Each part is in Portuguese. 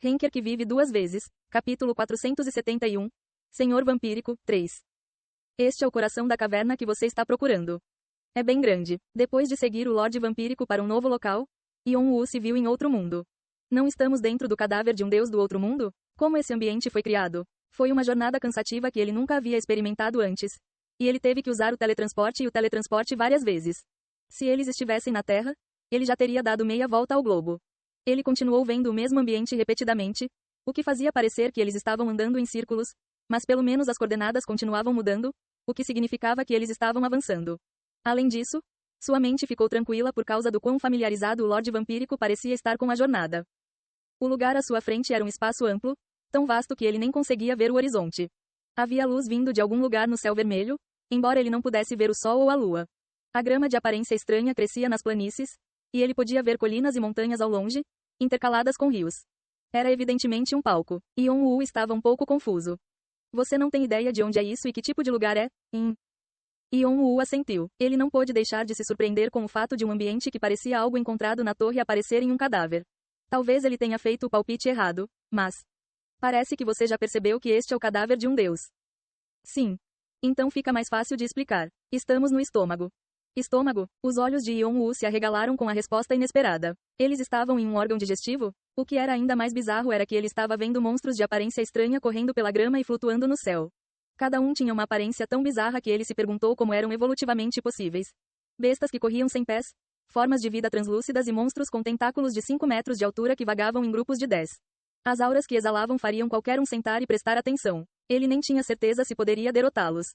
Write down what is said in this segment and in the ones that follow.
Henker que vive duas vezes. Capítulo 471. Senhor Vampírico, 3. Este é o coração da caverna que você está procurando. É bem grande. Depois de seguir o Lorde Vampírico para um novo local, Yon-Woo se viu em outro mundo. Não estamos dentro do cadáver de um deus do outro mundo? Como esse ambiente foi criado? Foi uma jornada cansativa que ele nunca havia experimentado antes. E ele teve que usar o teletransporte várias vezes. Se eles estivessem na Terra, ele já teria dado meia volta ao globo. Ele continuou vendo o mesmo ambiente repetidamente, o que fazia parecer que eles estavam andando em círculos, mas pelo menos as coordenadas continuavam mudando, o que significava que eles estavam avançando. Além disso, sua mente ficou tranquila por causa do quão familiarizado o Lorde Vampírico parecia estar com a jornada. O lugar à sua frente era um espaço amplo, tão vasto que ele nem conseguia ver o horizonte. Havia luz vindo de algum lugar no céu vermelho, embora ele não pudesse ver o sol ou a lua. A grama de aparência estranha crescia nas planícies, e ele podia ver colinas e montanhas ao longe, intercaladas com rios. Era evidentemente um palco, e Yon-Woo estava um pouco confuso. Você não tem ideia de onde é isso e que tipo de lugar é? Yon-Woo assentiu. Ele não pôde deixar de se surpreender com o fato de um ambiente que parecia algo encontrado na torre aparecer em um cadáver. Talvez ele tenha feito o palpite errado, mas... Parece que você já percebeu que este é o cadáver de um deus. Sim. Então fica mais fácil de explicar. Estamos no estômago. Estômago? Os olhos de Yon-Woo se arregalaram com a resposta inesperada. Eles estavam em um órgão digestivo? O que era ainda mais bizarro era que ele estava vendo monstros de aparência estranha correndo pela grama e flutuando no céu. Cada um tinha uma aparência tão bizarra que ele se perguntou como eram evolutivamente possíveis. Bestas que corriam sem pés, formas de vida translúcidas e monstros com tentáculos de 5 metros de altura que vagavam em grupos de 10. As auras que exalavam fariam qualquer um sentar e prestar atenção. Ele nem tinha certeza se poderia derrotá-los.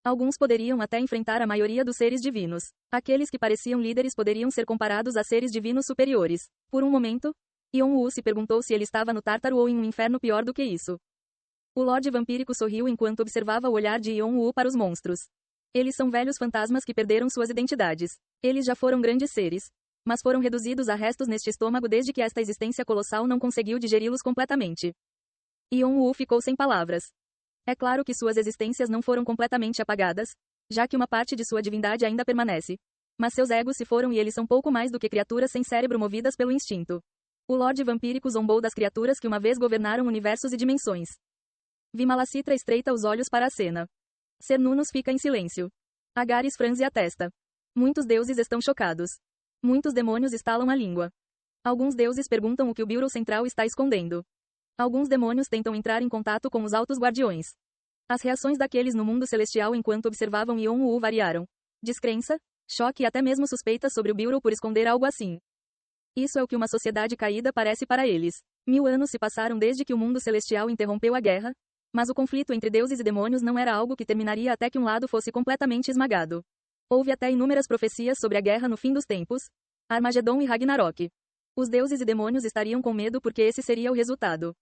Alguns poderiam até enfrentar a maioria dos seres divinos. Aqueles que pareciam líderes poderiam ser comparados a seres divinos superiores. Por um momento, Yon-Woo se perguntou se ele estava no Tártaro ou em um inferno pior do que isso. O Lorde Vampírico sorriu enquanto observava o olhar de Yon-Woo para os monstros. Eles são velhos fantasmas que perderam suas identidades. Eles já foram grandes seres, mas foram reduzidos a restos neste estômago desde que esta existência colossal não conseguiu digeri-los completamente. Yon-Woo ficou sem palavras. É claro que suas existências não foram completamente apagadas, já que uma parte de sua divindade ainda permanece. Mas seus egos se foram e eles são pouco mais do que criaturas sem cérebro movidas pelo instinto. O Lorde Vampírico zombou das criaturas que uma vez governaram universos e dimensões. Vimalacitra estreita os olhos para a cena. Cernunnos fica em silêncio. Agares franze a testa. Muitos deuses estão chocados. Muitos demônios estalam a língua. Alguns deuses perguntam o que o Bureau Central está escondendo. Alguns demônios tentam entrar em contato com os altos guardiões. As reações daqueles no mundo celestial enquanto observavam Yon-Woo variaram. Descrença, choque e até mesmo suspeitas sobre o Bureau por esconder algo assim. Isso é o que uma sociedade caída parece para eles. 1000 anos se passaram desde que o mundo celestial interrompeu a guerra, mas o conflito entre deuses e demônios não era algo que terminaria até que um lado fosse completamente esmagado. Houve até inúmeras profecias sobre a guerra no fim dos tempos, Armagedon e Ragnarok. Os deuses e demônios estariam com medo porque esse seria o resultado.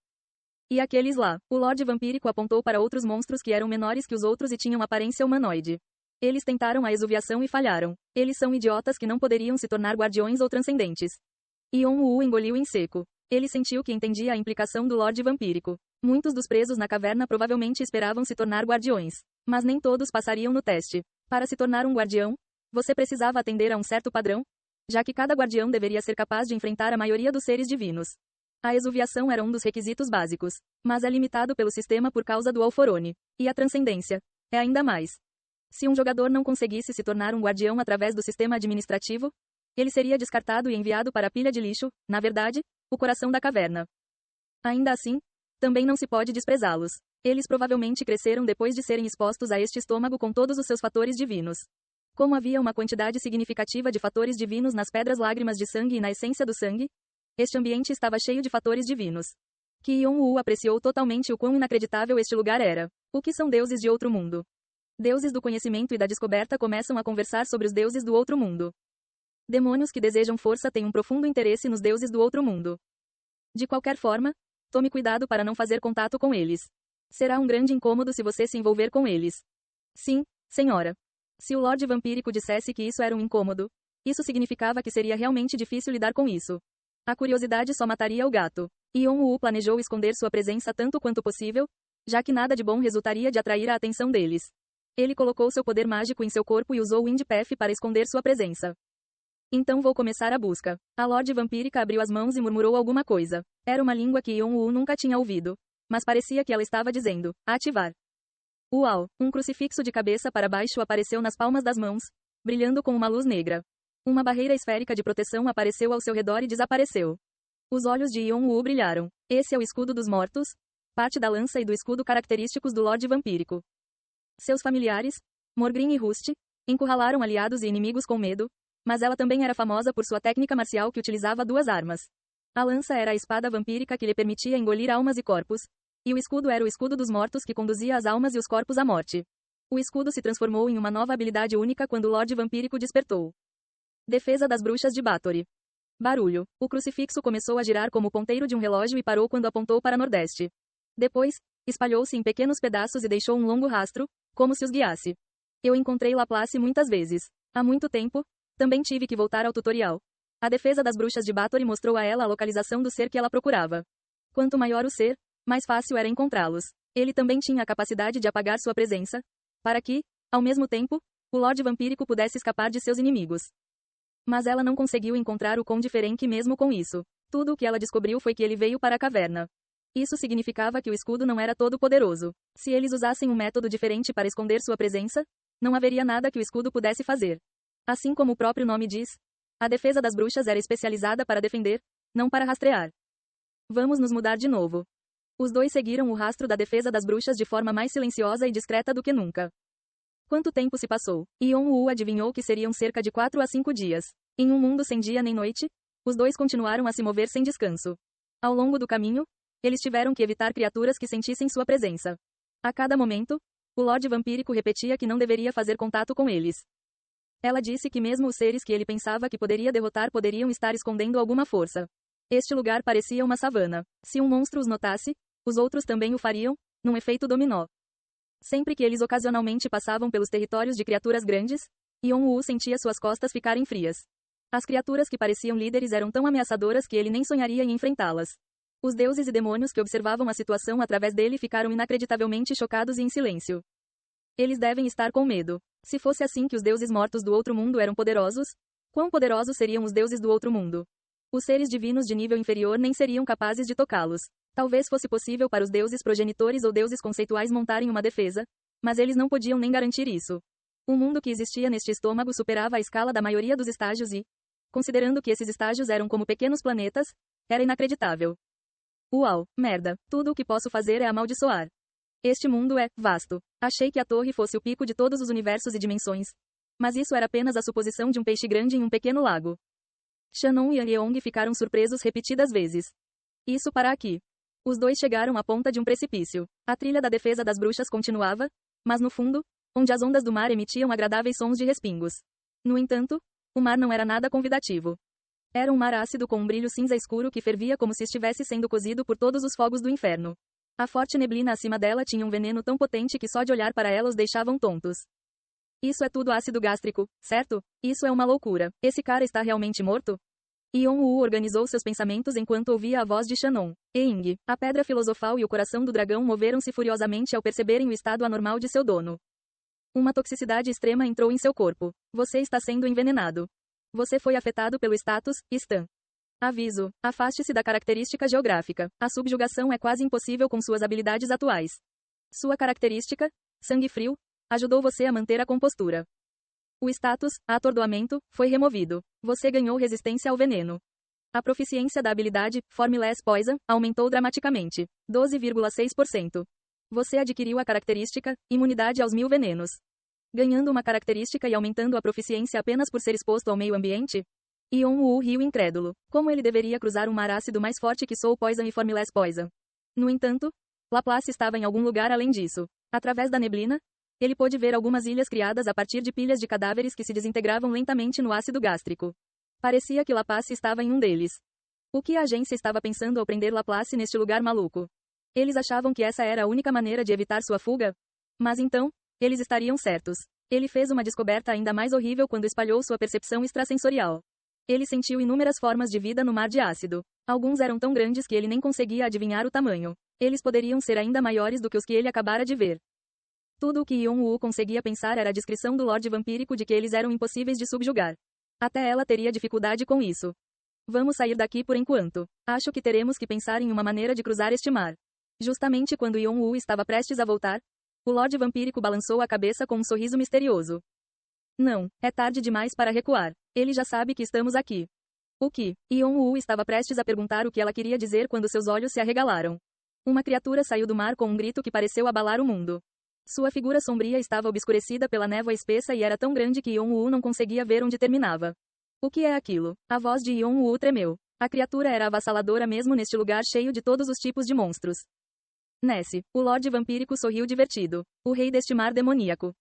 E aqueles lá, o Lorde Vampírico apontou para outros monstros que eram menores que os outros e tinham aparência humanoide. Eles tentaram a exuviação e falharam. Eles são idiotas que não poderiam se tornar guardiões ou transcendentes. Yon-Woo engoliu em seco. Ele sentiu que entendia a implicação do Lorde Vampírico. Muitos dos presos na caverna provavelmente esperavam se tornar guardiões. Mas nem todos passariam no teste. Para se tornar um guardião, você precisava atender a um certo padrão, já que cada guardião deveria ser capaz de enfrentar a maioria dos seres divinos. A exuviação era um dos requisitos básicos, mas é limitado pelo sistema por causa do Alforone. E a transcendência é ainda mais. Se um jogador não conseguisse se tornar um guardião através do sistema administrativo, ele seria descartado e enviado para a pilha de lixo, na verdade, o coração da caverna. Ainda assim, também não se pode desprezá-los. Eles provavelmente cresceram depois de serem expostos a este estômago com todos os seus fatores divinos. Como havia uma quantidade significativa de fatores divinos nas pedras lágrimas de sangue e na essência do sangue, este ambiente estava cheio de fatores divinos. Que Yon-Woo apreciou totalmente o quão inacreditável este lugar era. O que são deuses de outro mundo? Deuses do conhecimento e da descoberta começam a conversar sobre os deuses do outro mundo. Demônios que desejam força têm um profundo interesse nos deuses do outro mundo. De qualquer forma, tome cuidado para não fazer contato com eles. Será um grande incômodo se você se envolver com eles. Sim, senhora. Se o Lorde Vampírico dissesse que isso era um incômodo, isso significava que seria realmente difícil lidar com isso. A curiosidade só mataria o gato. Yon-Woo planejou esconder sua presença tanto quanto possível, já que nada de bom resultaria de atrair a atenção deles. Ele colocou seu poder mágico em seu corpo e usou o Wind Path para esconder sua presença. Então vou começar a busca. A Lorde Vampírica abriu as mãos e murmurou alguma coisa. Era uma língua que Yon-Woo nunca tinha ouvido. Mas parecia que ela estava dizendo, ativar. Uau! Um crucifixo de cabeça para baixo apareceu nas palmas das mãos, brilhando com uma luz negra. Uma barreira esférica de proteção apareceu ao seu redor e desapareceu. Os olhos de Yon-Woo brilharam. Esse é o escudo dos mortos? Parte da lança e do escudo característicos do Lorde Vampírico. Seus familiares, Morgrim e Rust, encurralaram aliados e inimigos com medo, mas ela também era famosa por sua técnica marcial que utilizava duas armas. A lança era a espada vampírica que lhe permitia engolir almas e corpos, e o escudo era o escudo dos mortos que conduzia as almas e os corpos à morte. O escudo se transformou em uma nova habilidade única quando o Lorde Vampírico despertou. Defesa das Bruxas de Bathory. Barulho. O crucifixo começou a girar como o ponteiro de um relógio e parou quando apontou para Nordeste. Depois, espalhou-se em pequenos pedaços e deixou um longo rastro, como se os guiasse. Eu encontrei Laplace muitas vezes. Há muito tempo, também tive que voltar ao tutorial. A defesa das Bruxas de Bathory mostrou a ela a localização do ser que ela procurava. Quanto maior o ser, mais fácil era encontrá-los. Ele também tinha a capacidade de apagar sua presença, para que, ao mesmo tempo, o Lorde Vampírico pudesse escapar de seus inimigos. Mas ela não conseguiu encontrar o Conde Ferenc mesmo com isso. Tudo o que ela descobriu foi que ele veio para a caverna. Isso significava que o escudo não era todo poderoso. Se eles usassem um método diferente para esconder sua presença, não haveria nada que o escudo pudesse fazer. Assim como o próprio nome diz, a defesa das bruxas era especializada para defender, não para rastrear. Vamos nos mudar de novo. Os dois seguiram o rastro da defesa das bruxas de forma mais silenciosa e discreta do que nunca. Quanto tempo se passou? Yon-Woo adivinhou que seriam cerca de 4 a 5 dias. Em um mundo sem dia nem noite, os dois continuaram a se mover sem descanso. Ao longo do caminho, eles tiveram que evitar criaturas que sentissem sua presença. A cada momento, o Lorde Vampírico repetia que não deveria fazer contato com eles. Ela disse que mesmo os seres que ele pensava que poderia derrotar poderiam estar escondendo alguma força. Este lugar parecia uma savana. Se um monstro os notasse, os outros também o fariam, num efeito dominó. Sempre que eles ocasionalmente passavam pelos territórios de criaturas grandes, Yon-Woo sentia suas costas ficarem frias. As criaturas que pareciam líderes eram tão ameaçadoras que ele nem sonharia em enfrentá-las. Os deuses e demônios que observavam a situação através dele ficaram inacreditavelmente chocados e em silêncio. Eles devem estar com medo. Se fosse assim que os deuses mortos do outro mundo eram poderosos, quão poderosos seriam os deuses do outro mundo? Os seres divinos de nível inferior nem seriam capazes de tocá-los. Talvez fosse possível para os deuses progenitores ou deuses conceituais montarem uma defesa, mas eles não podiam nem garantir isso. O mundo que existia neste estômago superava a escala da maioria dos estágios e, considerando que esses estágios eram como pequenos planetas, era inacreditável. Uau, merda, tudo o que posso fazer é amaldiçoar. Este mundo é vasto. Achei que a torre fosse o pico de todos os universos e dimensões. Mas isso era apenas a suposição de um peixe grande em um pequeno lago. Shannon e Yeong ficaram surpresos repetidas vezes. Isso para aqui. Os dois chegaram à ponta de um precipício. A trilha da defesa das bruxas continuava, mas no fundo, onde as ondas do mar emitiam agradáveis sons de respingos. No entanto, o mar não era nada convidativo. Era um mar ácido com um brilho cinza escuro que fervia como se estivesse sendo cozido por todos os fogos do inferno. A forte neblina acima dela tinha um veneno tão potente que só de olhar para ela os deixavam tontos. Isso é tudo ácido gástrico, certo? Isso é uma loucura. Esse cara está realmente morto? Yon-Woo organizou seus pensamentos enquanto ouvia a voz de Shannon. Eing, a pedra filosofal e o coração do dragão moveram-se furiosamente ao perceberem o estado anormal de seu dono. Uma toxicidade extrema entrou em seu corpo. Você está sendo envenenado. Você foi afetado pelo status, Stan. Aviso, afaste-se da característica geográfica. A subjugação é quase impossível com suas habilidades atuais. Sua característica, sangue frio, ajudou você a manter a compostura. O status, atordoamento, foi removido. Você ganhou resistência ao veneno. A proficiência da habilidade, Formless Poison, aumentou dramaticamente. 12,6%. Você adquiriu a característica, imunidade aos 1000 venenos. Ganhando uma característica e aumentando a proficiência apenas por ser exposto ao meio ambiente? Yon-Woo riu incrédulo. Como ele deveria cruzar um mar ácido mais forte que Soul Poison e Formless Poison? No entanto, Laplace estava em algum lugar além disso. Através da neblina, ele pôde ver algumas ilhas criadas a partir de pilhas de cadáveres que se desintegravam lentamente no ácido gástrico. Parecia que Laplace estava em um deles. O que a agência estava pensando ao prender Laplace neste lugar maluco? Eles achavam que essa era a única maneira de evitar sua fuga? Mas então, eles estariam certos. Ele fez uma descoberta ainda mais horrível quando espalhou sua percepção extrasensorial. Ele sentiu inúmeras formas de vida no mar de ácido. Alguns eram tão grandes que ele nem conseguia adivinhar o tamanho. Eles poderiam ser ainda maiores do que os que ele acabara de ver. Tudo o que Yon-Woo conseguia pensar era a descrição do Lorde Vampírico de que eles eram impossíveis de subjugar. Até ela teria dificuldade com isso. Vamos sair daqui por enquanto. Acho que teremos que pensar em uma maneira de cruzar este mar. Justamente quando Yon-woo estava prestes a voltar, o Lorde Vampírico balançou a cabeça com um sorriso misterioso. Não, é tarde demais para recuar. Ele já sabe que estamos aqui. O que? Yon-woo estava prestes a perguntar o que ela queria dizer quando seus olhos se arregalaram. Uma criatura saiu do mar com um grito que pareceu abalar o mundo. Sua figura sombria estava obscurecida pela névoa espessa e era tão grande que Yon-woo não conseguia ver onde terminava. O que é aquilo? A voz de Yon-woo tremeu. A criatura era avassaladora mesmo neste lugar cheio de todos os tipos de monstros. Nessie, o Lorde Vampírico sorriu divertido. O rei deste mar demoníaco.